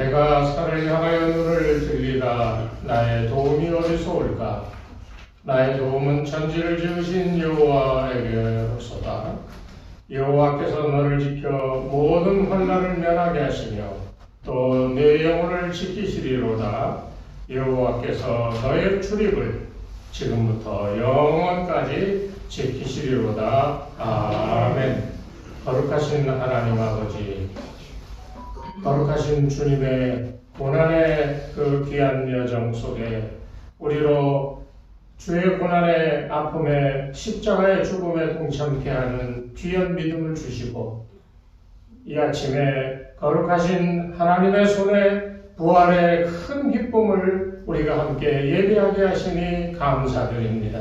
내가 산을 향하여 눈을 들리라. 나의 도움이 어디서 올까? 나의 도움은 천지를 지으신 여호와에게로소다. 여호와께서 너를 지켜 모든 환난을 면하게 하시며 또 내 영혼을 지키시리로다. 여호와께서 너의 출입을 지금부터 영원까지 지키시리로다. 아멘. 거룩하신 하나님 아버지, 거룩하신 주님의 고난의 그 귀한 여정 속에 우리로 주의 고난의 아픔에 십자가의 죽음에 동참케 하는 귀한 믿음을 주시고 이 아침에 거룩하신 하나님의 손에 부활의 큰 기쁨을 우리가 함께 예배하게 하시니 감사드립니다.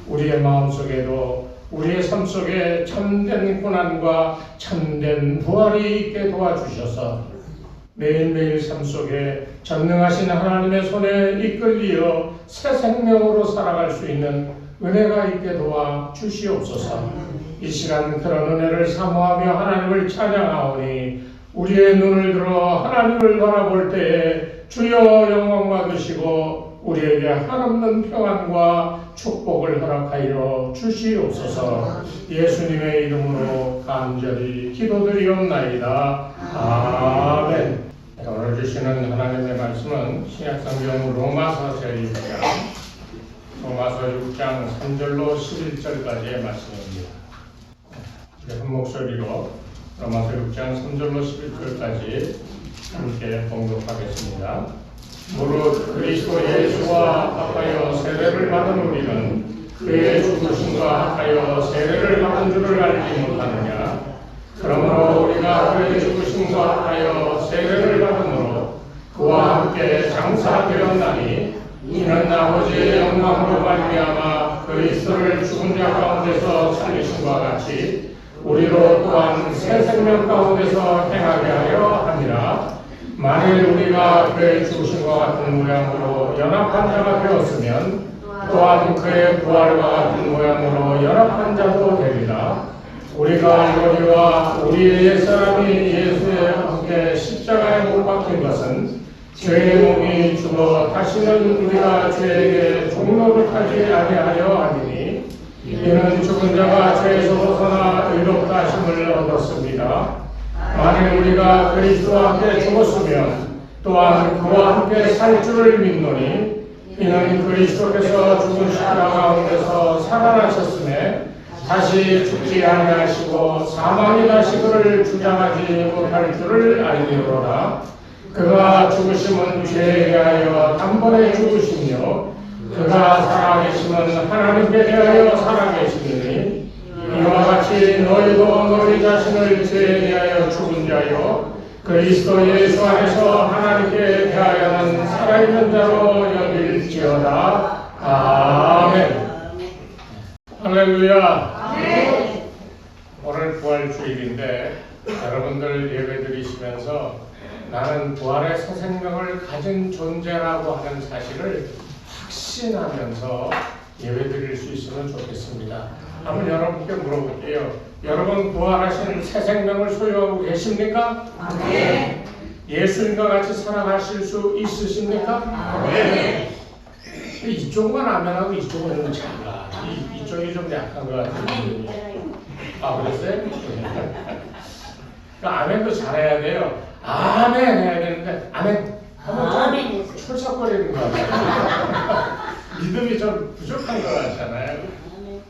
우리의 마음속에도 우리의 삶 속에 참된 고난과 참된 부활이 있게 도와주셔서 매일매일 삶 속에 전능하신 하나님의 손에 이끌리어 새 생명으로 살아갈 수 있는 은혜가 있게 도와 주시옵소서. 이 시간 그런 은혜를 사모하며 하나님을 찬양하오니 우리의 눈을 들어 하나님을 바라볼 때에 주여 영광 받으시고 우리에게 한없는 평안과 축복을 허락하여 주시옵소서. 예수님의 이름으로 간절히 기도드리옵나이다. 아멘. 오늘 주시는 하나님의 말씀은 신약성경 로마서 제6장 로마서 6장 3절로 11절까지의 말씀입니다. 한 목소리로 로마서 6장 3절로 11절까지 함께 봉독하겠습니다. 무릇 그리스도 예수와 합하여 세례를 받은 우리는 그의 죽으심과 합하여 세례를 받은 줄을 알지 못하느냐? 그러므로 우리가 그의 죽으심과 합하여 세례를 받음으로 그와 함께 장사되었나니 이는 아버지의 영광으로 말미암아 그리스도를 죽은 자 가운데서 살리심과 같이 우리로 또한 새 생명 가운데서 행하게 하려 함이라. 만일 우리가 그의 죽으심과 같은 모양으로 연합한 자가 되었으면 또한 그의 부활과 같은 모양으로 연합한 자도 되리라. 우리가 이거리와 우리의 옛사람이 예수에 함께 십자가에 못 박힌 것은 죄의 몸이 죽어 다시는 우리가 죄에게 종로를 타지 아니하려 함이니 이는 죽은 자가 죄에서 벗어나 의롭다 하심을 얻었습니다. 만일 우리가 그리스도와 함께 죽었으면 또한 그와 함께 살 줄을 믿노니 이는 그리스도께서 죽은 십자가 가운데서 살아나셨음에 다시 죽지 아니하시고 사망이 다시 그를 주장하지 못할 줄을 알리로라. 그가 죽으심은 죄에 대하여 단번에 죽으시며 그가 살아계심은 하나님께 대하여 살아계시니 이와 같이 너희도 너희 자신을 죄에 대하여 죽은 자요 그리스도 예수 안에서 하나님께 대하여는 살아있는 자로 여길지어다. 아멘. 할렐루야. 오늘 부활주일인데 여러분들 예배드리시면서 나는 부활의 새 생명을 가진 존재라고 하는 사실을 확신하면서 예배드릴 수 있으면 좋겠습니다. 한번 여러분께 물어볼게요. 여러분 부활하신 새 생명을 소유하고 계십니까? 네. 예수님과 같이 살아가실 수 있으십니까? 네. 이쪽만 아멘하고 이쪽은 좀 작아. 이쪽이 좀 약한 것 같은데. 아, 그랬어요? 그러니까 아멘도 잘해야 돼요. 아멘 해야 되는데 아멘 하면 좀 철썩거리는 것 같아요. 믿음이 좀 부족한 것 같잖아요.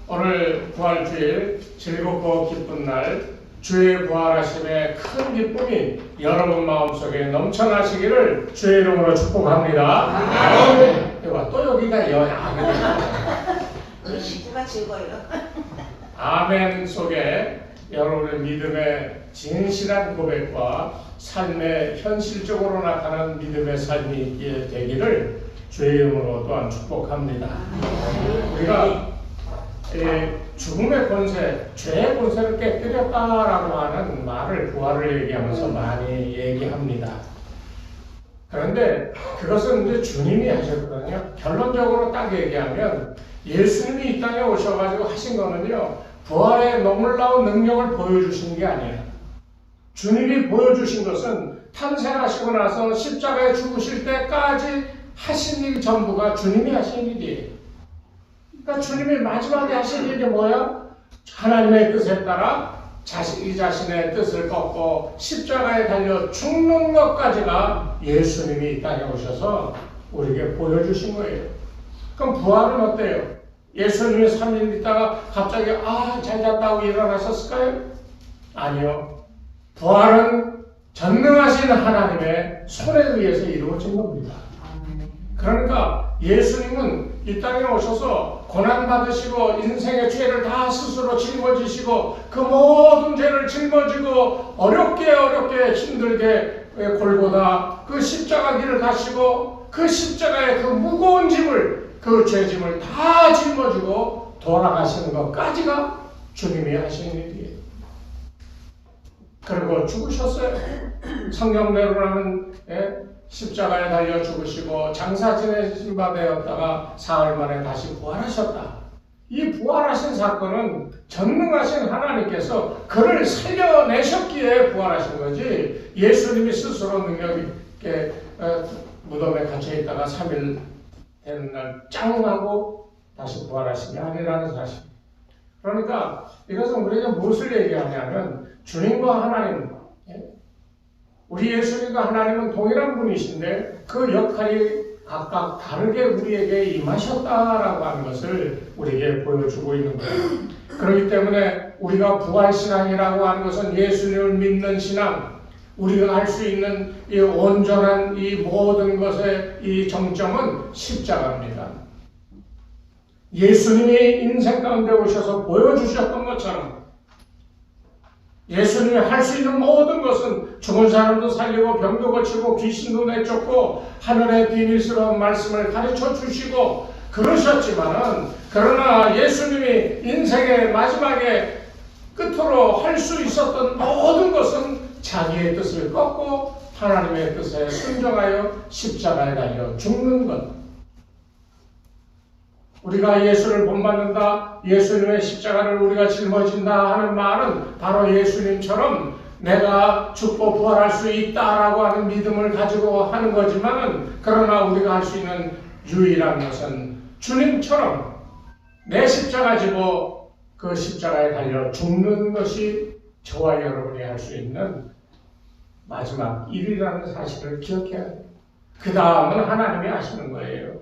오늘 부활주일 즐겁고 기쁜 날 주의 부활하심의 큰 기쁨이 여러분 마음속에 넘쳐나시기를 주의 이름으로 축복합니다. 아멘. 또 여기가 아멘. 우리 식구가 즐거워요. 아멘 속에 여러분의 믿음의 진실한 고백과 삶에 현실적으로 나타나는 믿음의 삶이 있게 되기를 주의 이름으로 또한 축복합니다. 우리가 죽음의 권세, 죄의 권세를 깨뜨렸다라고 하는 말을 부활을 얘기하면서 많이 얘기합니다. 그런데 그것은 이제 주님이 하셨거든요. 결론적으로 딱 얘기하면 예수님이 이 땅에 오셔가지고 하신 거는요, 부활의 놀라운 능력을 보여주신 게 아니에요. 주님이 보여주신 것은 탄생하시고 나서 십자가에 죽으실 때까지 하신 일 전부가 주님이 하신 일이에요. 그러니까 주님이 마지막에 하신 일이 뭐야? 하나님의 뜻에 따라 이 자신의 뜻을 꺾고 십자가에 달려 죽는 것까지가 예수님이 이 땅에 오셔서 우리에게 보여주신 거예요. 그럼 부활은 어때요? 예수님이 3일 있다가 갑자기 잘 잤다고 일어나셨을까요? 아니요. 부활은 전능하신 하나님의 손에 의해서 이루어진 겁니다. 그러니까 예수님은 이 땅에 오셔서 고난받으시고 인생의 죄를 다 스스로 짊어지시고 그 모든 죄를 짊어지고 어렵게 힘들게 골고다 그 십자가 길을 가시고 그 십자가의 그 무거운 짐을 그 죄짐을 다 짊어지고 돌아가시는 것까지가 주님이 하시는 일이에요. 그리고 죽으셨어요. 성경대로라면 십자가에 달려 죽으시고 장사 지내신 바 되었다가 사흘 만에 다시 부활하셨다. 이 부활하신 사건은 전능하신 하나님께서 그를 살려내셨기에 부활하신 거지 예수님이 스스로 능력 있게 무덤에 갇혀있다가 3일 되는 날 짱하고 다시 부활하신 게 아니라는 사실. 그러니까 이것은 우리가 무엇을 얘기하냐면 주님과 하나님, 우리 예수님과 하나님은 동일한 분이신데 그 역할이 각각 다르게 우리에게 임하셨다라고 하는 것을 우리에게 보여주고 있는 거예요. 그렇기 때문에 우리가 부활신앙이라고 하는 것은 예수님을 믿는 신앙, 우리가 할 수 있는 이 온전한 이 모든 것의 이 정점은 십자가입니다. 예수님이 인생 가운데 오셔서 보여주셨던 것처럼 예수님이 할 수 있는 모든 것은 죽은 사람도 살리고 병도 고치고 귀신도 내쫓고 하늘의 비밀스러운 말씀을 가르쳐 주시고 그러셨지만은 그러나 예수님이 인생의 마지막에 끝으로 할 수 있었던 모든 것은 자기의 뜻을 꺾고 하나님의 뜻에 순종하여 십자가에 달려 죽는 것. 우리가 예수를 본받는다, 예수님의 십자가를 우리가 짊어진다 하는 말은 바로 예수님처럼 내가 죽고 부활할 수 있다라고 하는 믿음을 가지고 하는 거지만은 그러나 우리가 할 수 있는 유일한 것은 주님처럼 내 십자가 지고 그 십자가에 달려 죽는 것이 저와 여러분이 할 수 있는 마지막 일이라는 사실을 기억해야 돼요. 그 다음은 하나님이 하시는 거예요.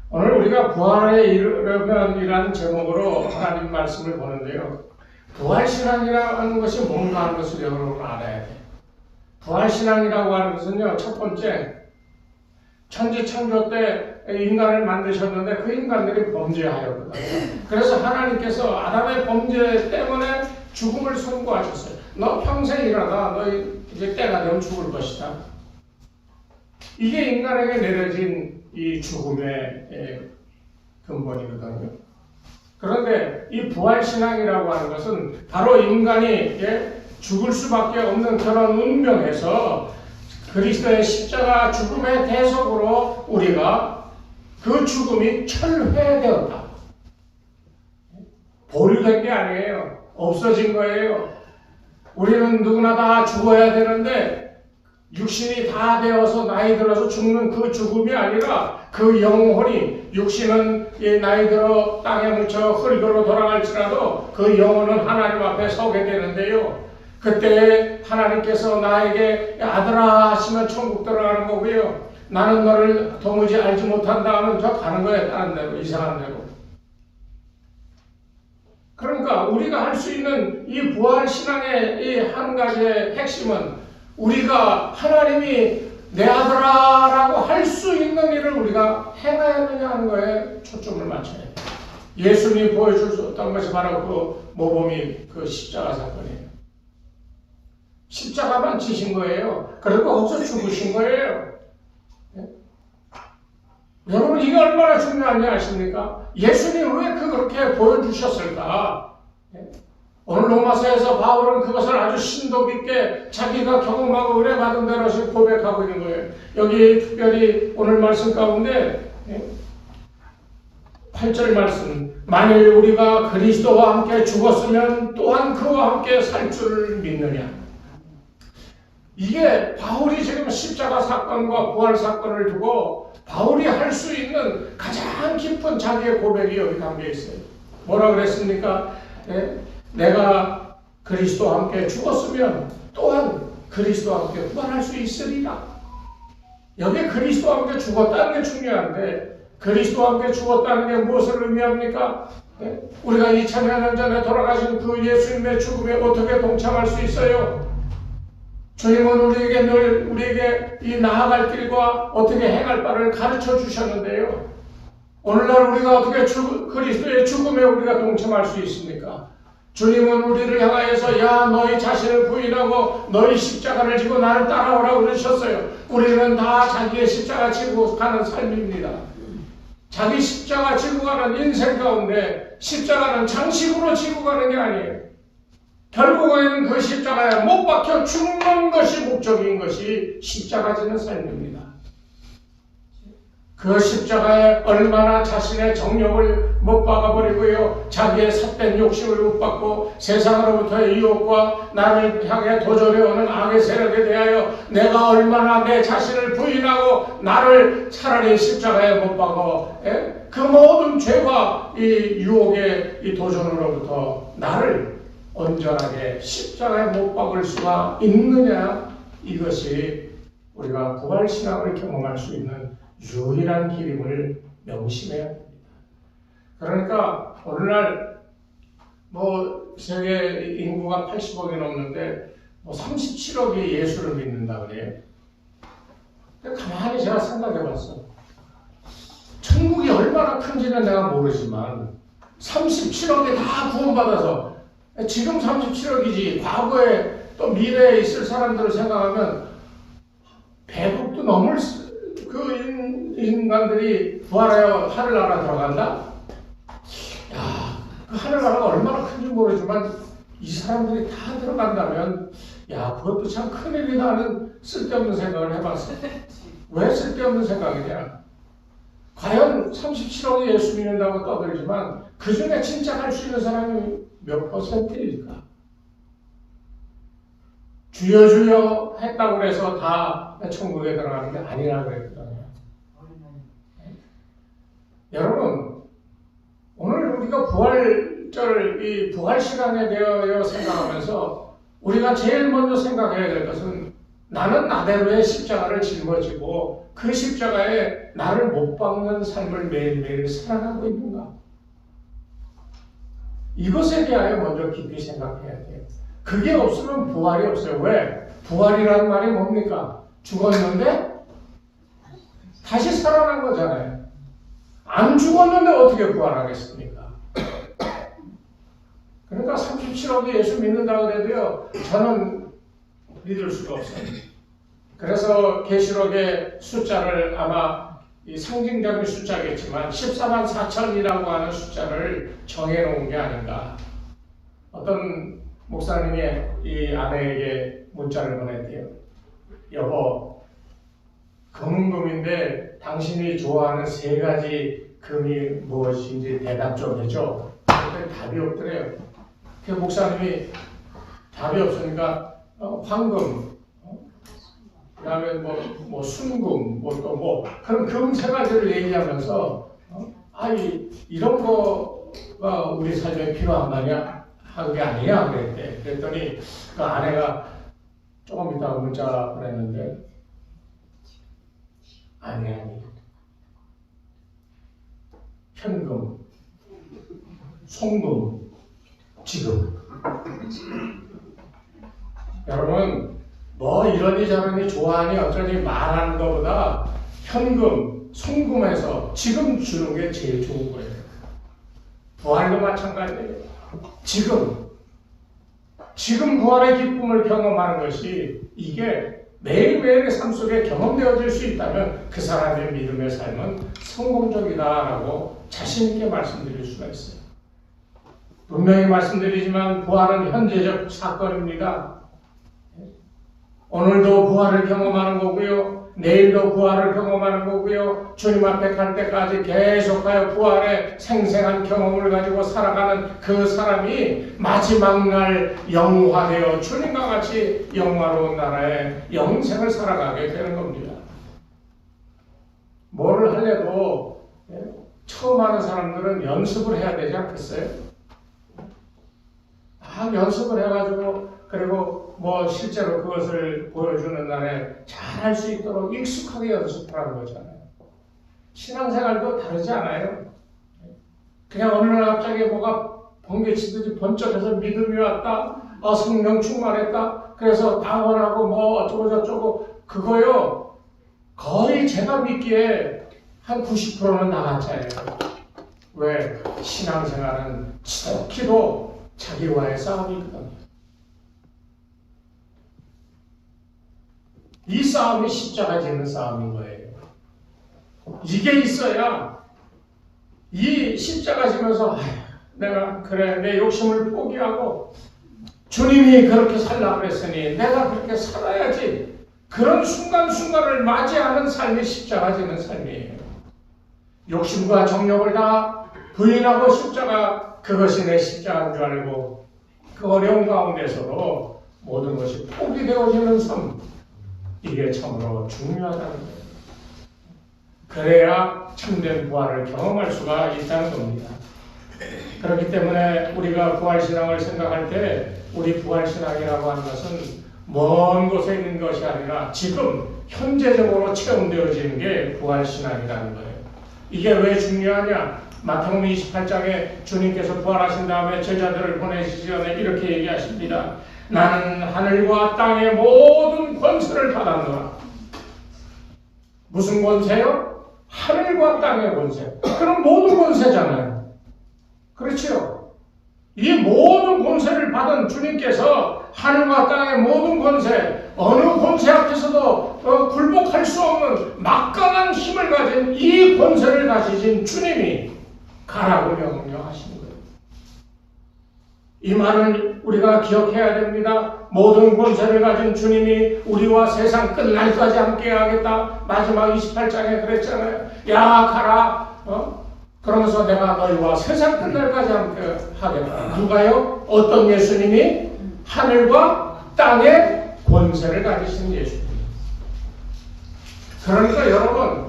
오늘 우리가 부활에 이르면이라는 제목으로 하나님 말씀을 보는데요. 부활신앙이라는 것이 뭔가 하는 것을 여러분 알아야 돼요. 부활신앙이라고 하는 것은요, 첫 번째, 천지창조 때 인간을 만드셨는데 그 인간들이 범죄하였거든요. 그래서 하나님께서 아담의 범죄 때문에 죽음을 선고하셨어요. 너 평생 일하다 너 이제 때가 되면 죽을 것이다. 이게 인간에게 내려진 이 죽음의 근본이거든요. 그런데 이 부활신앙이라고 하는 것은 바로 인간이 죽을 수밖에 없는 그런 운명에서 그리스도의 십자가 죽음의 대속으로 우리가 그 죽음이 철회되었다. 보류된 게 아니에요. 없어진 거예요. 우리는 누구나 다 죽어야 되는데 육신이 다 되어서 나이 들어서 죽는 그 죽음이 아니라 그 영혼이, 육신은 나이 들어 땅에 묻혀 흙으로 돌아갈지라도 그 영혼은 하나님 앞에 서게 되는데요. 그때 하나님께서 나에게 아들아 하시면 천국 들어가는 거고요. 나는 너를 도무지 알지 못한다 하면 저 가는 거예요. 다른 데로, 이상한 데로. 그러니까 우리가 할 수 있는 이 부활신앙의 이 한 가지의 핵심은 우리가 하나님이 내 아들아라고 할 수 있는 일을 우리가 행해야 되냐 하는 거에 초점을 맞춰야 돼요. 예수님이 보여주셨던 것이 바로 그 모범이 그 십자가 사건이에요. 십자가만 지신 거예요. 그리고 거기서 죽으신 거예요. 여러분 이게 얼마나 중요한지 아십니까? 예수님이 왜 그렇게 보여주셨을까? 오늘 로마서에서 바울은 그것을 아주 심도 깊게 자기가 경험하고 의뢰받은 대로 지금 고백하고 있는 거예요. 여기 특별히 오늘 말씀 가운데 8절 말씀, 만일 우리가 그리스도와 함께 죽었으면 또한 그와 함께 살 줄을 믿느냐. 이게 바울이 지금 십자가 사건과 부활 사건을 두고 바울이 할 수 있는 가장 깊은 자기의 고백이 여기 담겨 있어요. 뭐라 그랬습니까? 내가 그리스도와 함께 죽었으면 또한 그리스도와 함께 부활할 수 있으리라. 여기 그리스도와 함께 죽었다는 게 중요한데, 그리스도와 함께 죽었다는 게 무엇을 의미합니까? 우리가 2000년 전에 돌아가신 그 예수님의 죽음에 어떻게 동참할 수 있어요? 주님은 우리에게 이 나아갈 길과 어떻게 행할 바를 가르쳐 주셨는데요. 오늘날 우리가 어떻게 그리스도의 죽음에 우리가 동참할 수 있습니까? 주님은 우리를 향하여서 야 너희 자신을 부인하고 너희 십자가를 지고 나를 따라오라고 그러셨어요. 우리는 다 자기의 십자가 지고 가는 삶입니다. 자기 십자가 지고 가는 인생 가운데 십자가는 장식으로 지고 가는 게 아니에요. 결국에는 그 십자가에 못 박혀 죽는 것이 목적인 것이 십자가 지는 삶입니다. 그 십자가에 얼마나 자신의 정욕을 못 박아버리고요, 자기의 삿된 욕심을 못 박고 세상으로부터의 유혹과 나를 향해 도전해오는 악의 세력에 대하여 내가 얼마나 내 자신을 부인하고 나를 차라리 십자가에 못 박아 그 모든 죄와 이 유혹의 이 도전으로부터 나를 온전하게 십자가에 못 박을 수가 있느냐, 이것이 우리가 부활신앙을 경험할 수 있는 유일한 길임을 명심해야 됩니다. 그러니까 오늘날 세계 인구가 80억이 넘는데 37억이 예수를 믿는다 그래요. 근데 가만히 제가 생각해 봤어. 천국이 얼마나 큰지는 내가 모르지만 37억이 다 구원받아서, 지금 37억이지 과거에 또 미래에 있을 사람들을 생각하면 100억도 넘을 그 인간들이 부활하여 하늘나라 들어간다? 야, 그 하늘나라가 얼마나 큰지 모르지만 이 사람들이 다 들어간다면 야, 그것도 참 큰일이다 하는 쓸데없는 생각을 해봤어. 왜 쓸데없는 생각이냐? 과연 37억이 예수 믿는다고 떠들지만 그 중에 진짜 갈 수 있는 사람이 몇 퍼센트일까? 주여 주여 했다고 해서 다 천국에 들어가는 게 아니라 그랬거든요. 여러분, 오늘 우리가 부활절, 이 부활 시간에 대하여 생각하면서 우리가 제일 먼저 생각해야 될 것은 나는 나대로의 십자가를 짊어지고 그 십자가에 나를 못 박는 삶을 매일매일 살아가고 있는가? 이것에 대하여 먼저 깊이 생각해야 돼요. 그게 없으면 부활이 없어요. 왜? 부활이라는 말이 뭡니까? 죽었는데 다시 살아난 거잖아요. 안 죽었는데 어떻게 부활하겠습니까? 그러니까 37억이 예수 믿는다고 해도요, 저는 믿을 수가 없어요. 그래서 계시록의 숫자를 아마 이 상징적인 숫자겠지만 14만 4천이라고 하는 숫자를 정해놓은 게 아닌가. 어떤 목사님이 이 아내에게 문자를 보냈대요. 여보, 금은금인데 당신이 좋아하는 3가지 금이 무엇인지 대답 좀 해줘. 그랬더니 답이 없더래요. 그 목사님이 답이 없으니까 황금, 그 다음에 순금, 그럼 금 3가지를 얘기하면서 이런 거가 우리 삶에 필요한 말이야? 한 게 아니야? 그랬대. 그랬더니 그 아내가 조금 이따가 문자 보냈는데 아니 현금, 송금, 지금. 여러분, 이러니 저러니 좋아하니 어쩌니 말하는 것보다 현금, 송금해서 지금 주는 게 제일 좋은 거예요. 부활도 마찬가지예요. 지금 부활의 기쁨을 경험하는 것이, 이게 매일매일의 삶 속에 경험되어질 수 있다면 그 사람의 믿음의 삶은 성공적이다라고 자신 있게 말씀드릴 수가 있어요. 분명히 말씀드리지만 부활은 현재적 사건입니다. 오늘도 부활을 경험하는 거고요. 내일도 부활을 경험하는 거고요. 주님 앞에 갈 때까지 계속하여 부활의 생생한 경험을 가지고 살아가는 그 사람이 마지막 날 영화되어 주님과 같이 영화로운 나라의 영생을 살아가게 되는 겁니다. 뭐를 하려도 처음 하는 사람들은 연습을 해야 되지 않겠어요? 연습을 해가지고 그리고 뭐 실제로 그것을 보여주는 날에 잘할 수 있도록 익숙하게 연습하는 거잖아요. 신앙생활도 다르지 않아요. 그냥 어느 날 갑자기 뭐가 번개치듯이 번쩍해서 믿음이 왔다. 성령 충만했다. 그래서 당원하고 뭐 어쩌고 저쩌고 그거요. 거의 제가 믿기에 한 90%는 나가짜예요. 왜? 신앙생활은 지독히도 자기와의 싸움이거든요. 이 싸움이 십자가 지는 싸움인 거예요. 이게 있어야 이 십자가 지면서 내가 그래 내 욕심을 포기하고 주님이 그렇게 살라고 했으니 내가 그렇게 살아야지 그런 순간순간을 맞이하는 삶이 십자가 지는 삶이에요. 욕심과 정욕을 다 부인하고 십자가 그것이 내 십자가인 줄 알고 그 어려운 가운데서도 모든 것이 포기되어지는 삶 이게 참으로 중요하다는 거예요. 그래야 참된 부활을 경험할 수가 있다는 겁니다. 그렇기 때문에 우리가 부활신앙을 생각할 때 우리 부활신앙이라고 하는 것은 먼 곳에 있는 것이 아니라 지금 현재적으로 체험되어지는 게 부활신앙이라는 거예요. 이게 왜 중요하냐? 마태복음 28장에 주님께서 부활하신 다음에 제자들을 보내시기 전에 이렇게 얘기하십니다. 나는 하늘과 땅의 모든 권세를 받았노라. 무슨 권세요? 하늘과 땅의 권세. 그럼 모든 권세잖아요. 그렇죠? 이 모든 권세를 받은 주님께서 하늘과 땅의 모든 권세, 어느 권세 앞에서도 굴복할 수 없는 막강한 힘을 가진 이 권세를 가지신 주님이 가라고 명령하신 거예요. 이 말을 우리가 기억해야 됩니다. 모든 권세를 가진 주님이 우리와 세상 끝날까지 함께 하겠다. 마지막 28장에 그랬잖아요. 야 가라. 그러면서 내가 너희와 세상 끝날까지 함께 하겠다. 누가요? 어떤 예수님이? 하늘과 땅의 권세를 가지신 예수님. 그러니까 여러분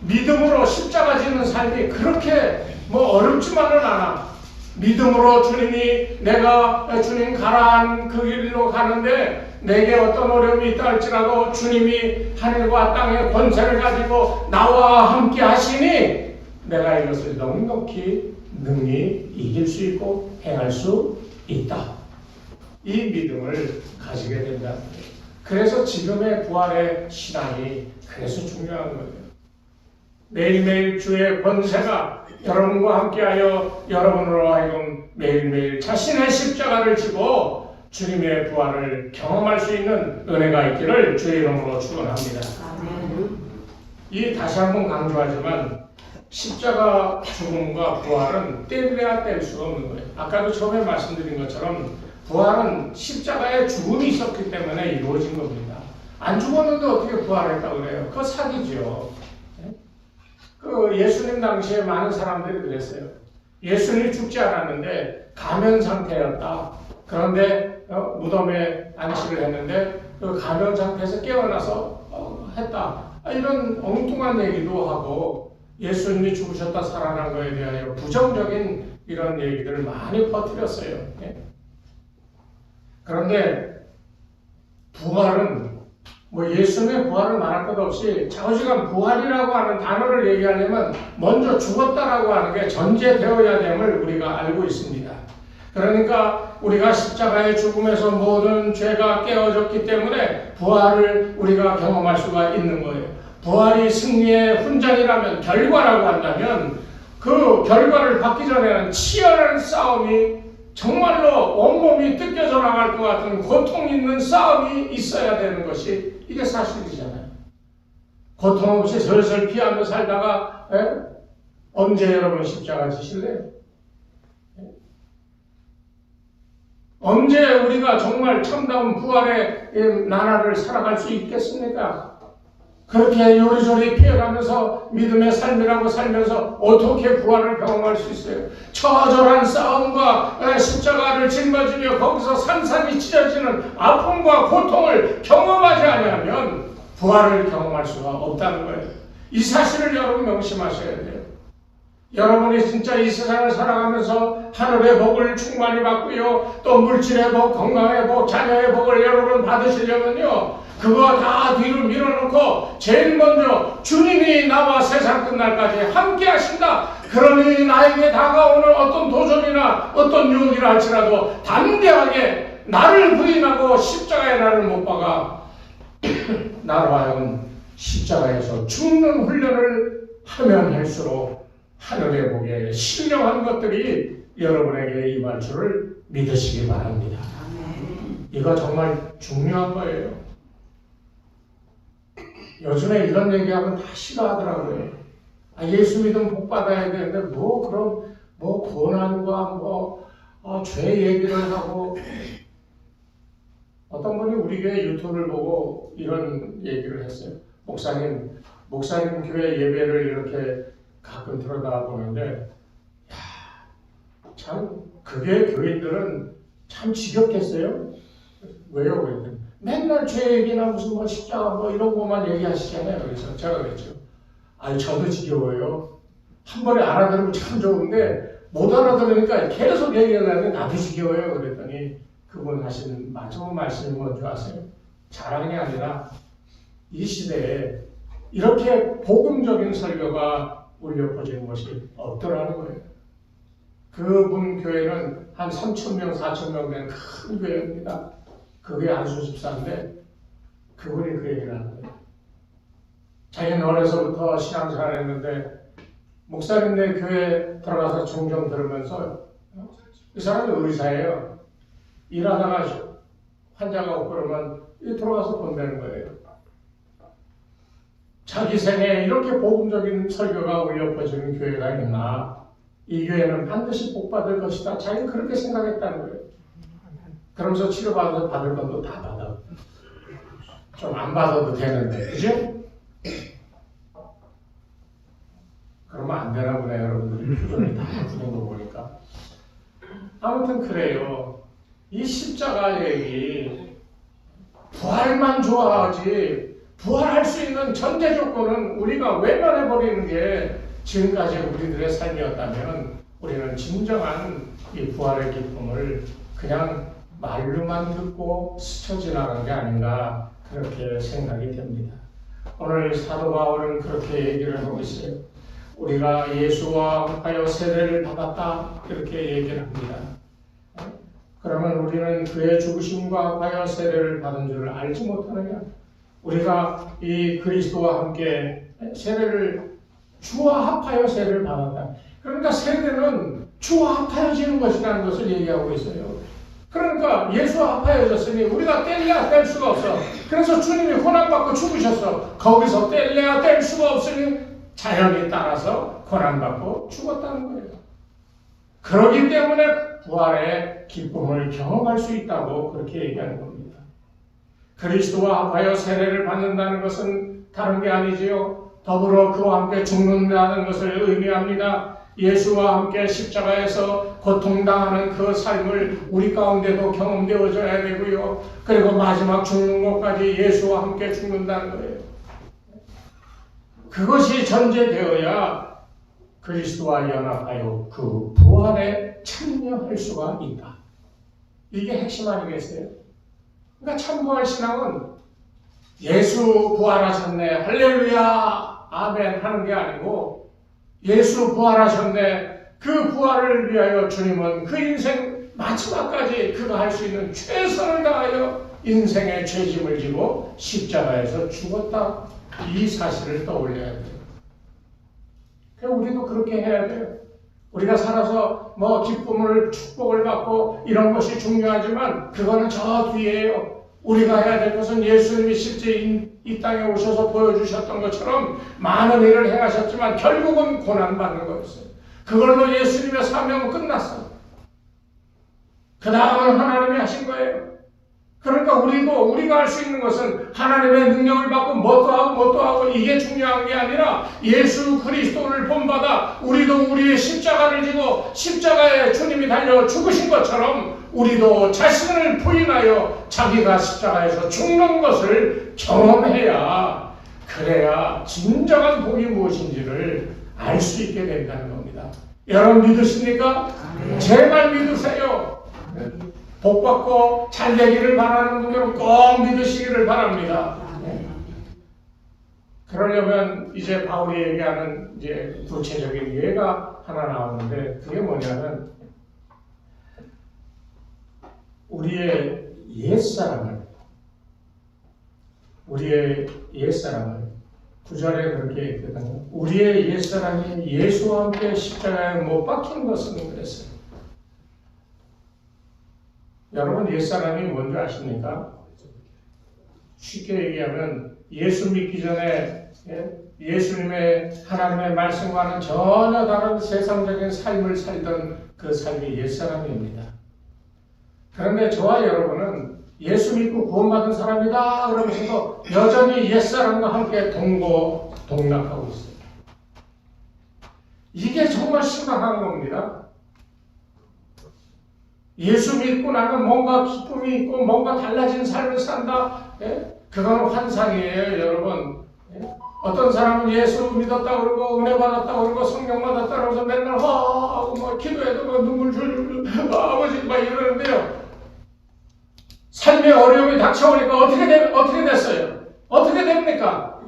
믿음으로 십자가 지는 삶이 그렇게 어렵지만은 않아. 믿음으로 주님이 내가 주님 가라한 그 길로 가는데 내게 어떤 어려움이 있다 할지라도 주님이 하늘과 땅의 권세를 가지고 나와 함께 하시니 내가 이것을 넉넉히 능히 이길 수 있고 행할 수 있다. 이 믿음을 가지게 된다. 그래서 지금의 부활의 신앙이 그래서 중요한 거예요. 매일매일 주의 권세가 여러분과 함께하여 여러분으로 하여금 매일매일 자신의 십자가를 지고 주님의 부활을 경험할 수 있는 은혜가 있기를 주의 이름으로 축원합니다. 이 다시 한번 강조하지만 십자가 죽음과 부활은 뗄래야 뗄 수가 없는 거예요. 아까도 처음에 말씀드린 것처럼 부활은 십자가에 죽음이 있었기 때문에 이루어진 겁니다. 안 죽었는데 어떻게 부활했다고 그래요? 그거 사기죠. 예수님 당시에 많은 사람들이 그랬어요. 예수님이 죽지 않았는데 가면 상태였다. 그런데 무덤에 안치를 했는데 그 가면 상태에서 깨어나서 했다. 이런 엉뚱한 얘기도 하고 예수님이 죽으셨다 살아난 거에 대하여 부정적인 이런 얘기들을 많이 퍼뜨렸어요. 그런데 부활은 예수님의 부활을 말할 것 없이 좌우지간 부활이라고 하는 단어를 얘기하려면 먼저 죽었다라고 하는 게 전제되어야 됨을 우리가 알고 있습니다. 그러니까 우리가 십자가의 죽음에서 모든 죄가 깨어졌기 때문에 부활을 우리가 경험할 수가 있는 거예요. 부활이 승리의 훈장이라면 결과라고 한다면 그 결과를 받기 전에는 치열한 싸움이 정말로 온몸이 뜯겨져 나갈 것 같은 고통 있는 싸움이 있어야 되는 것이 이게 사실이잖아요. 고통 없이 슬슬 피하며 살다가 언제 여러분 십자가 지실래요? 언제 우리가 정말 참다운 부활의 나라를 살아갈 수 있겠습니까? 그렇게 요리조리 피해가면서 믿음의 삶이라고 살면서 어떻게 부활을 경험할 수 있어요? 처절한 싸움과 십자가를 짊어지며 거기서 산산이 찢어지는 아픔과 고통을 경험하지 아니하면 부활을 경험할 수가 없다는 거예요. 이 사실을 여러분 명심하셔야 돼요. 여러분이 진짜 이 세상을 살아가면서 하늘의 복을 충만히 받고요, 또 물질의 복, 건강의 복, 자녀의 복을 여러분 받으시려면요, 그거 다 뒤로 밀어놓고 제일 먼저 주님이 나와 세상 끝날까지 함께 하신다. 그러니 나에게 다가오는 어떤 도전이나 어떤 유혹이라 할지라도 담대하게 나를 부인하고 십자가에 나를 못 박아 나로 하여금 십자가에서 죽는 훈련을 하면 할수록 하늘의 복에 신령한 것들이 여러분에게 임할 줄을 믿으시기 바랍니다. 이거 정말 중요한 거예요. 요즘에 이런 얘기하면 다 싫어하더라고요. 예수 믿으면 복 받아야 되는데 그럼 고난과 죄 얘기를 하고, 어떤 분이 우리 교회 유튜브를 보고 이런 얘기를 했어요. 목사님 교회 예배를 이렇게 가끔 들어다 보는데, 참 그게 교인들은 참 지겹겠어요. 왜요? 그랬더니 맨날 죄 얘기나 무슨 십자가 이런 것만 얘기하시잖아요. 그래서 제가 그랬죠. 저도 지겨워요. 한 번에 알아들으면 참 좋은데 못 알아들으니까 계속 얘기하려면 나도 지겨워요. 그랬더니 그분 하신 마지막 말씀이 뭔지 아세요? 자랑이 아니라 이 시대에 이렇게 복음적인 설교가 울려 퍼지는 것이 없더라는 거예요. 그분 교회는 한 3,000명, 4,000명 된 큰 교회입니다. 그게 안수 집사인데 그분이 그 얘기를 하는 거예요. 자기는 어려서부터 신앙생활을 했는데 목사님네 교회 들어가서 종종 들으면서, 이 사람은 의사예요. 일하다가 환자가 오고 그러면 들어가서 본다는 거예요. 자기 생에 이렇게 복음적인 설교가 울려 퍼지는 교회가 있나? 이 교회는 반드시 복받을 것이다. 자기는 그렇게 생각했다는 거예요. 그러면서 치료받아서 받을 것도 다 받아. 좀 안 받아도 되는데, 그죠? 그러면 안 되나 보네, 여러분들이 표정이 다 바꾸는 거 보니까. 아무튼 그래요. 이 십자가 얘기, 부활만 좋아하지, 부활할 수 있는 전제 조건은 우리가 외면해버리는 게 지금까지 우리들의 삶이었다면, 우리는 진정한 이 부활의 기쁨을 그냥 말로만 듣고 스쳐 지나간 게 아닌가, 그렇게 생각이 됩니다. 오늘 사도 바울은 그렇게 얘기를 하고 있어요. 우리가 예수와 합하여 세례를 받았다, 이렇게 얘기를 합니다. 그러면 우리는 그의 죽으심과 합하여 세례를 받은 줄을 알지 못하느냐? 우리가 이 그리스도와 함께 주와 합하여 세례를 받았다. 그러니까 세례는 주와 합하여지는 것이라는 것을 얘기하고 있어요. 그러니까 예수와 합하여졌으니 우리가 뗄래야 뗄 수가 없어. 그래서 주님이 고난받고 죽으셨어. 거기서 뗄래야 뗄 수가 없으니 자연에 따라서 고난받고 죽었다는 거예요. 그렇기 때문에 부활의 기쁨을 경험할 수 있다고 그렇게 얘기하는 겁니다. 그리스도와 합하여 세례를 받는다는 것은 다른 게 아니지요. 더불어 그와 함께 죽는다는 것을 의미합니다. 예수와 함께 십자가에서 고통당하는 그 삶을 우리 가운데도 경험되어져야 되고요. 그리고 마지막 죽는 것까지 예수와 함께 죽는다는 거예요. 그것이 전제되어야 그리스도와 연합하여 그 부활에 참여할 수가 있다. 이게 핵심 아니겠어요? 그러니까 참부활 신앙은 예수 부활하셨네, 할렐루야, 아멘 하는 게 아니고, 예수 부활하셨네, 그 부활을 위하여 주님은 그 인생 마지막까지 그가 할 수 있는 최선을 다하여 인생의 죄짐을 지고 십자가에서 죽었다. 이 사실을 떠올려야 돼요. 우리도 그렇게 해야 돼요. 우리가 살아서 기쁨을, 축복을 받고 이런 것이 중요하지만 그거는 저 뒤에요. 우리가 해야 될 것은 예수님이 실제 이 땅에 오셔서 보여주셨던 것처럼 많은 일을 행하셨지만 결국은 고난받는 거였어요. 그걸로 예수님의 사명은 끝났어. 그 다음은 하나님이 하신 거예요. 그러니까 우리가 할 수 있는 것은 하나님의 능력을 받고 뭣도 하고 뭣도 하고 이게 중요한 게 아니라 예수 그리스도를 본받아 우리도 우리의 십자가를 지고 십자가에 주님이 달려 죽으신 것처럼 우리도 자신을 부인하여 자기가 십자가에서 죽는 것을 경험해야 그래야 진정한 복이 무엇인지를 알 수 있게 된다는 겁니다. 여러분 믿으십니까? 제발 믿으세요. 복 받고 잘 되기를 바라는 분들은 꼭 믿으시기를 바랍니다. 그러려면 이제 바울이 얘기하는 이제 구체적인 예가 하나 나오는데 그게 뭐냐면 우리의 옛사람을 9절에 그렇게 얘기했거든요. 우리의 옛사람이 예수와 함께 십자가에 못 박힌 것은 그랬어요. 여러분 옛사람이 뭔지 아십니까? 쉽게 얘기하면 예수 믿기 전에 예수님의 하나님의 말씀과는 전혀 다른 세상적인 삶을 살던 그 삶이 옛사람입니다. 그런데 저와 여러분은 예수 믿고 구원받은 사람이다 그러면서도 여전히 옛사람과 함께 동고동락하고 있어요. 이게 정말 심각한 겁니다. 예수 믿고 나면 뭔가 기쁨이 있고 뭔가 달라진 삶을 산다. 그건 환상이에요, 여러분. 어떤 사람은 예수 믿었다 그러고 은혜 받았다 그러고 성령 받았다 그러면서 맨날 하고 뭐 기도해도 뭐 눈물 줄줄 아버지 막 이러는데요. 삶의 어려움이 닥쳐오니까 어떻게 됐어요? 어떻게 됩니까?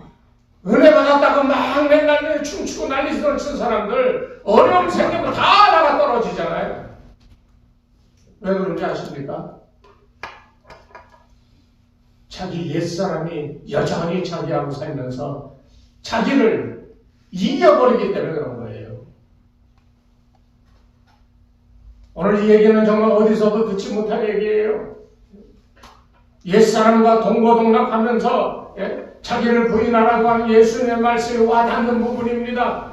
은혜 받았다고 막 맨날 춤추고 난리치던 사람들 어려움 생기면 다 나가 떨어지잖아요. 왜 그런지 아십니까? 자기 옛사람이 여전히 자기하고 살면서 자기를 이겨버리기 때문에 그런 거예요. 오늘 이 얘기는 정말 어디서도 듣지 못할 얘기예요. 옛사람과 동고동락하면서 자기를 부인하라고 하는 예수님의 말씀이 와닿는 부분입니다.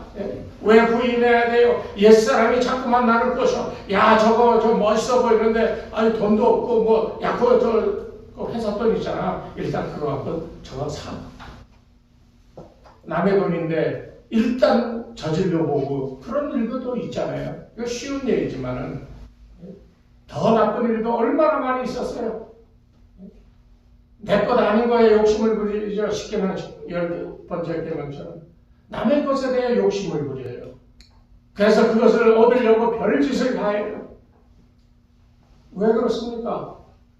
왜 부인해야 돼요? 옛사람이 자꾸만 나를 꼬셔. 야 저거 저 멋있어 보이는데 아니 돈도 없고 뭐 야 그거 저 회사 돈 있잖아. 일단 그거 갖고 저거 사. 남의 돈인데 일단 저질러 보고 그런 일도 또 있잖아요. 이거 쉬운 얘기지만은 더 나쁜 일도 얼마나 많이 있었어요. 내 것 아닌 거에 욕심을 부리죠. 쉽게는 10번째 계명처럼 남의 것에 대해 욕심을 부려요. 그래서 그것을 얻으려고 별짓을 다 해요. 왜 그렇습니까?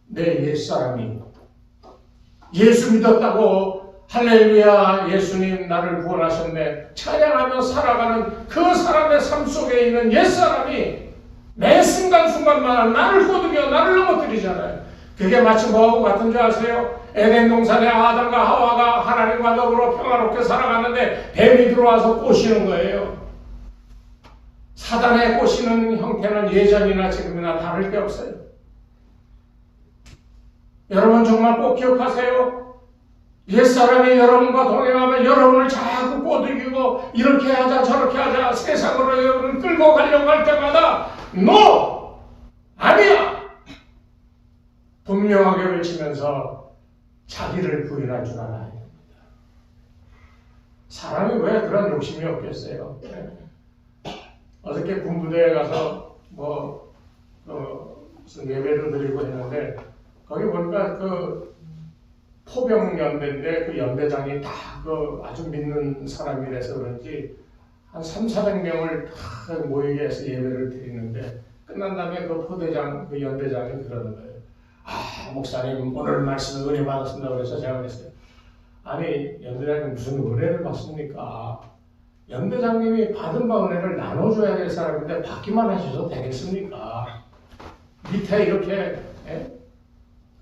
내 옛사람이 예수 믿었다고 할렐루야 예수님 나를 구원하셨네 찬양하며 살아가는 그 사람의 삶 속에 있는 옛사람이 매 순간순간마다 나를 꼬드겨 나를 넘어뜨리잖아요. 그게 마치 뭐하고 같은 줄 아세요? 에덴 동산에 아담과 하와가 하나님과 더불어 평화롭게 살아가는데 뱀이 들어와서 꼬시는 거예요. 사단의 꼬시는 형태는 예전이나 지금이나 다를 게 없어요. 여러분 정말 꼭 기억하세요. 옛사람이 여러분과 동행하면 여러분을 자꾸 꼬드기고 이렇게 하자 저렇게 하자 세상으로 여러분을 끌고 가려고 할 때마다 NO! 아니야! 분명하게 외치면서 자기를 부인할 줄 알아야 합니다. 사람이 왜 그런 욕심이 없겠어요? 어저께 군부대에 가서 무슨 예배를 드리고 했는데 거기 보니까 그 포병연대인데 그 연대장이 다 그 아주 믿는 사람이라서 그런지 한 300~400명을 다 모이게 해서 예배를 드리는데 끝난 다음에 그 포대장, 그 연대장이 그러는 거예요. 아, 목사님 오늘 말씀을 은혜 받았습니다. 그래서 제가 그랬어요. 아니 연대장님 무슨 은혜를 받습니까? 연대장님이 받은 바 은혜를 나눠줘야 될 사람인데 받기만 하셔도 되겠습니까? 밑에 이렇게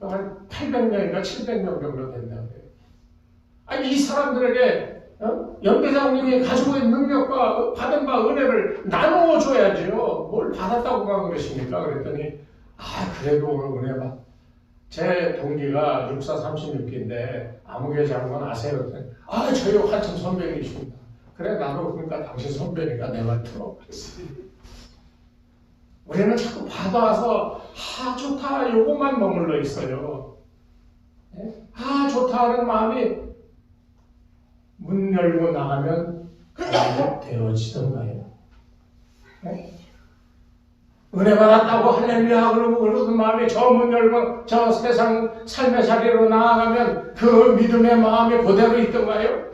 한 800명인가 700명 정도 된다고요. 아니 이 사람들에게 연대장님이 가지고 있는 능력과 받은 바 은혜를 나누어줘야죠. 뭘 받았다고만 그러십니까? 그랬더니 그래도 오늘 은혜 받. 제 동기가 육사 36기인데 아무개 장관 아세요? 그랬더니 저희 한참 선배이십니다. 그래 나도 그러니까 당신 선배니까 내 말 들어. 우리는 자꾸 받아와서 좋다 요것만 머물러 있어요. 좋다 하는 마음이 문 열고 나가면 되어지던가요? 네? 은혜 받았다고 할렐루야 그러고 그러던 마음에 저 문 열고 저 세상 삶의 자리로 나아가면 그 믿음의 마음이 그대로 있던가요?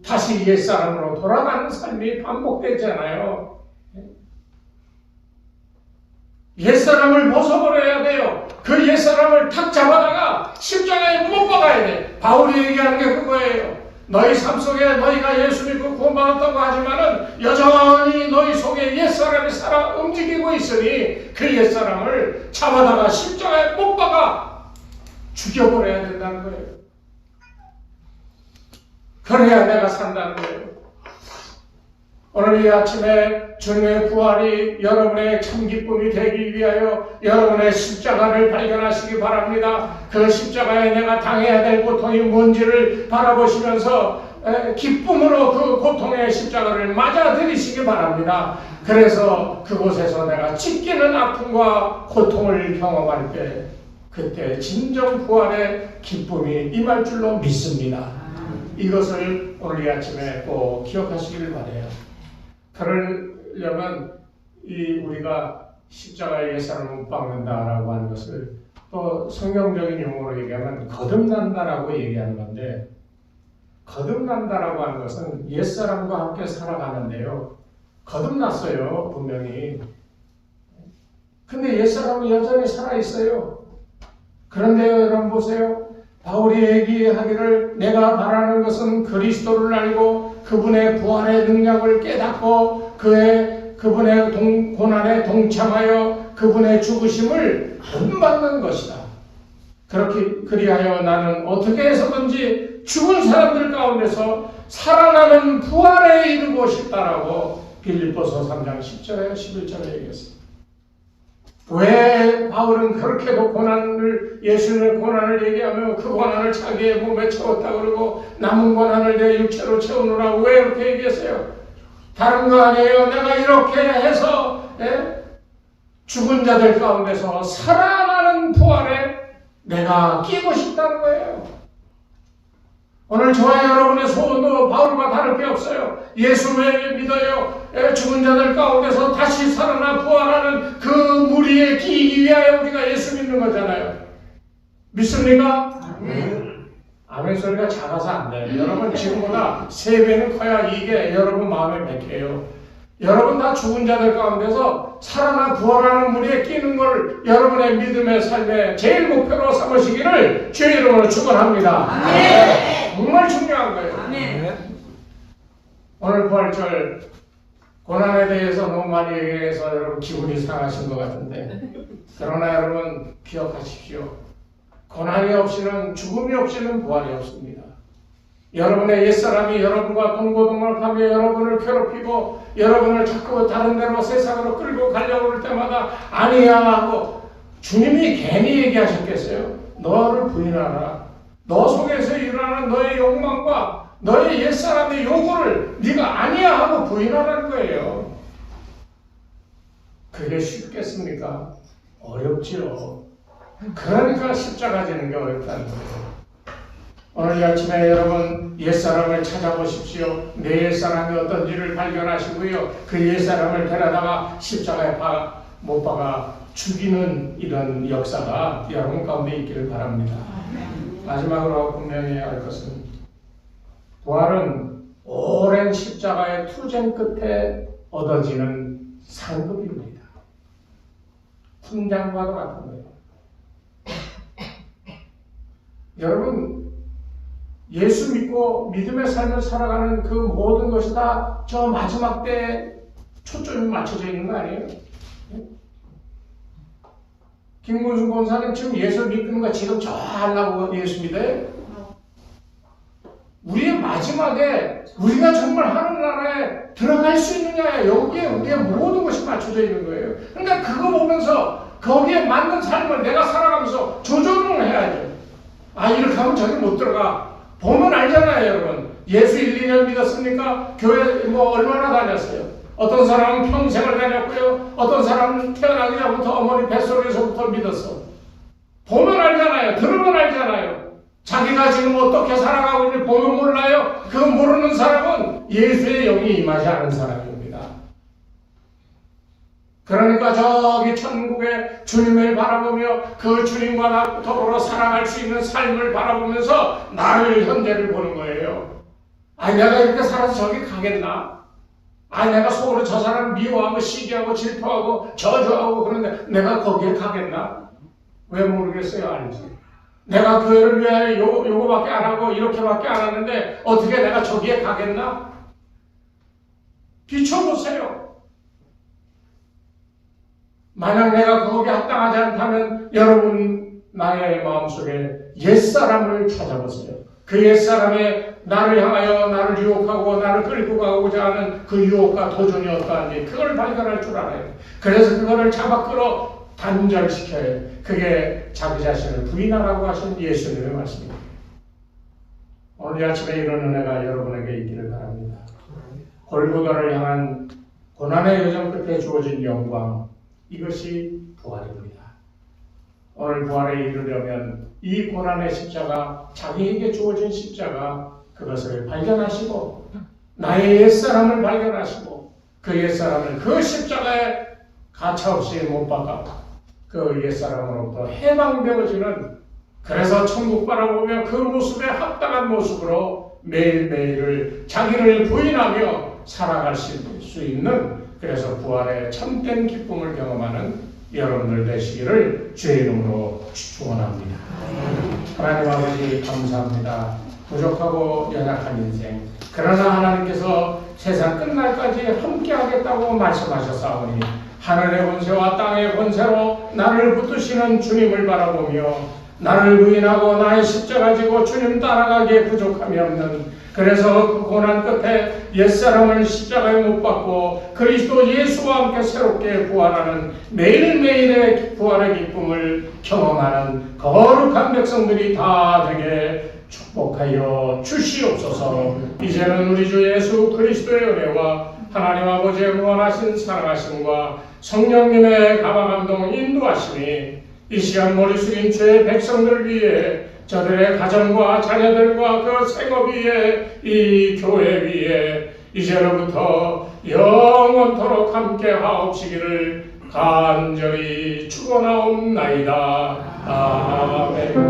다시 옛사람으로 돌아가는 삶이 반복되잖아요. 옛사람을 벗어버려야 돼요. 그 옛사람을 탁 잡아다가 십자가에 못 박아야 돼. 바울이 얘기하는 게 그거예요. 너희 삶 속에 너희가 예수 믿고 구원받았다고 하지만은 여전히 너희 속에 옛사람이 살아 움직이고 있으니 그 옛사람을 잡아다가 십자가에 못 박아 죽여버려야 된다는 거예요. 그래야 내가 산다는 거예요. 오늘 이 아침에 주님의 부활이 여러분의 참 기쁨이 되기 위하여 여러분의 십자가를 발견하시기 바랍니다. 그 십자가에 내가 당해야 될 고통이 뭔지를 바라보시면서 기쁨으로 그 고통의 십자가를 맞아들이시기 바랍니다. 그래서 그곳에서 내가 찢기는 아픔과 고통을 경험할 때 그때 진정 부활의 기쁨이 임할 줄로 믿습니다. 이것을 오늘 이 아침에 꼭 기억하시기를 바라요. 그러려면 우리가 십자가에 옛사람을 못 박는다라고 하는 것을 또 성경적인 용어로 얘기하면 거듭난다라고 얘기하는 건데, 거듭난다라고 하는 것은 옛사람과 함께 살아가는데요. 거듭났어요, 분명히. 근데 옛사람은 여전히 살아있어요. 그런데 여러분 보세요. 바울이 얘기하기를 내가 바라는 것은 그리스도를 알고 그분의 부활의 능력을 깨닫고 그분의 고난에 동참하여 그분의 죽으심을 본받는 것이다. 그리하여 나는 어떻게 해서든지 죽은 사람들 가운데서 살아나는 부활에 이르고 싶다라고 빌립보서 3장 10절에 11절에 얘기했습니다. 왜 바울은 그렇게도 예수님의 고난을 얘기하며 그 고난을 자기의 몸에 채웠다 그러고 남은 고난을 내 육체로 채우느라고 왜 이렇게 얘기했어요? 다른 거 아니에요. 내가 이렇게 해서 죽은 자들 가운데서 살아나는 부활에 내가 끼고 싶다는 거예요. 오늘 저와 여러분의 소원도 바울과 다를 게 없어요. 예수 왜 믿어요? 죽은 자들 가운데서 다시 살아나 부활하는 그 무리에 끼기 위하여 우리가 예수 믿는 거잖아요. 믿습니까? 아멘 소리가 작아서 안 돼요. 여러분 지금보다 3배는 커야 이게 여러분 마음에 맥혀요. 여러분 다 죽은 자들 가운데서 살아나 부활하는 무리에 끼는 걸 여러분의 믿음의 삶의 제일 목표로 삼으시기를 주의 이름으로 축원합니다. 아멘. 정말 중요한 거예요. 아멘. 오늘 부활절 고난에 대해서 너무 많이 얘기해서 여러분 기분이 상하신 것 같은데, 그러나 여러분 기억하십시오. 고난이 없이는, 죽음이 없이는 부활이 없습니다. 여러분의 옛사람이 여러분과 동고동락하며 여러분을 괴롭히고 여러분을 자꾸 다른 데로 세상으로 끌고 가려고 할 때마다 아니야 하고, 주님이 괜히 얘기하셨겠어요? 너를 부인하라. 너 속에서 일어나는 너의 욕망과 너의 옛사람의 요구를 네가 아니야 하고 부인하라는 거예요. 그게 쉽겠습니까? 어렵지요. 그러니까 십자가 지는 게 어렵다는 거예요. 오늘 아침에 여러분 옛사람을 찾아보십시오. 내 옛사람이 어떤지를 발견하시고요. 그 옛사람을 데려다가 십자가에 못 박아 죽이는 이런 역사가 여러분 가운데 있기를 바랍니다. 마지막으로 분명히 알 것은, 부활은 오랜 십자가의 투쟁 끝에 얻어지는 상급입니다. 훈장과도 같은 거예요. 여러분 예수 믿고 믿음의 삶을 살아가는 그 모든 것이 다 저 마지막 때에 초점이 맞춰져 있는 거 아니에요? 김문수 권사님 지금 예수 믿는 거 지금 저 하려고 예수 믿어요? 우리의 마지막에 우리가 정말 하늘나라에 들어갈 수 있느냐, 여기에 우리의 모든 것이 맞춰져 있는 거예요. 그러니까 그거 보면서 거기에 맞는 삶을 내가 살아가면서 조절을 해야죠. 아, 이렇게 하면 저기 못 들어가. 보면 알잖아요, 여러분. 예수 1, 2년 믿었습니까? 교회 얼마나 다녔어요? 어떤 사람은 평생을 다녔고요. 어떤 사람은 태어나기 전부터 어머니 뱃속에서부터 믿었어. 보면 알잖아요. 들으면 알잖아요. 자기가 지금 어떻게 살아가고 있는지 보면 몰라요. 그 사람은 예수의 영이 임하지 않은 사람입니다. 그러니까 저기 천국에 주님을 바라보며 그 주님과 더불어 살아갈 수 있는 삶을 바라보면서 나를 현재를 보는 거예요. 아니 내가 이렇게 살아서 저기 가겠나? 아니 내가 속으로 저 사람 미워하고 시기하고 질투하고 저주하고 그러는데 내가 거기에 가겠나? 왜 모르겠어요? 알지? 내가 교회를 위해 요거밖에 안 하고 이렇게밖에 안 하는데 어떻게 내가 저기에 가겠나? 비춰보세요. 만약 내가 거기에 합당하지 않다면 여러분 나의 마음속에 옛사람을 찾아보세요. 그 옛사람의 나를 향하여 나를 유혹하고 나를 끌고 가고자 하는 그 유혹과 도전이 어떠한지 그걸 발견할 줄 알아야 돼. 그래서 그거를 잡아 끌어 단절시켜야 돼. 그게 자기 자신을 부인하라고 하신 예수님의 말씀입니다. 오늘 아침에 이런 은혜가 여러분에게 있기를 바랍니다. 골고다를 향한 고난의 여정 끝에 주어진 영광, 이것이 부활입니다. 오늘 부활에 이르려면 이 고난의 십자가, 자기에게 주어진 십자가, 그것을 발견하시고 나의 옛사람을 발견하시고 그 옛사람을 그 십자가에 가차없이 못 박아 그 옛사람으로부터 해방되어지는, 그래서 천국 바라보며 그 모습에 합당한 모습으로 매일매일을 자기를 부인하며 살아가실 수 있는, 그래서 부활의 참된 기쁨을 경험하는 여러분들 되시기를 주의 이름으로 축원합니다. 하나님 아버지 감사합니다. 부족하고 연약한 인생, 그러나 하나님께서 세상 끝날까지 함께 하겠다고 말씀하셨사오니 하늘의 권세와 땅의 권세로 나를 붙드시는 주님을 바라보며 나를 부인하고 나의 십자가 지고 주님 따라가기에 부족함이 없는, 그래서 그 고난 끝에 옛사람을 십자가에 못 박고 그리스도 예수와 함께 새롭게 부활하는 매일매일의 부활의 기쁨을 경험하는 거룩한 백성들이 다 되게 축복하여 주시옵소서. 이제는 우리 주 예수 그리스도의 은혜와 하나님 아버지의 무한하신 사랑하심과 성령님의 감화감동 인도하심이 이 시간 머리 숙인 주의 백성들 위해, 저들의 가정과 자녀들과 그 생업 위에, 이 교회 위에 이제로부터 영원토록 함께 하옵시기를 간절히 축원하옵나이다. 아멘.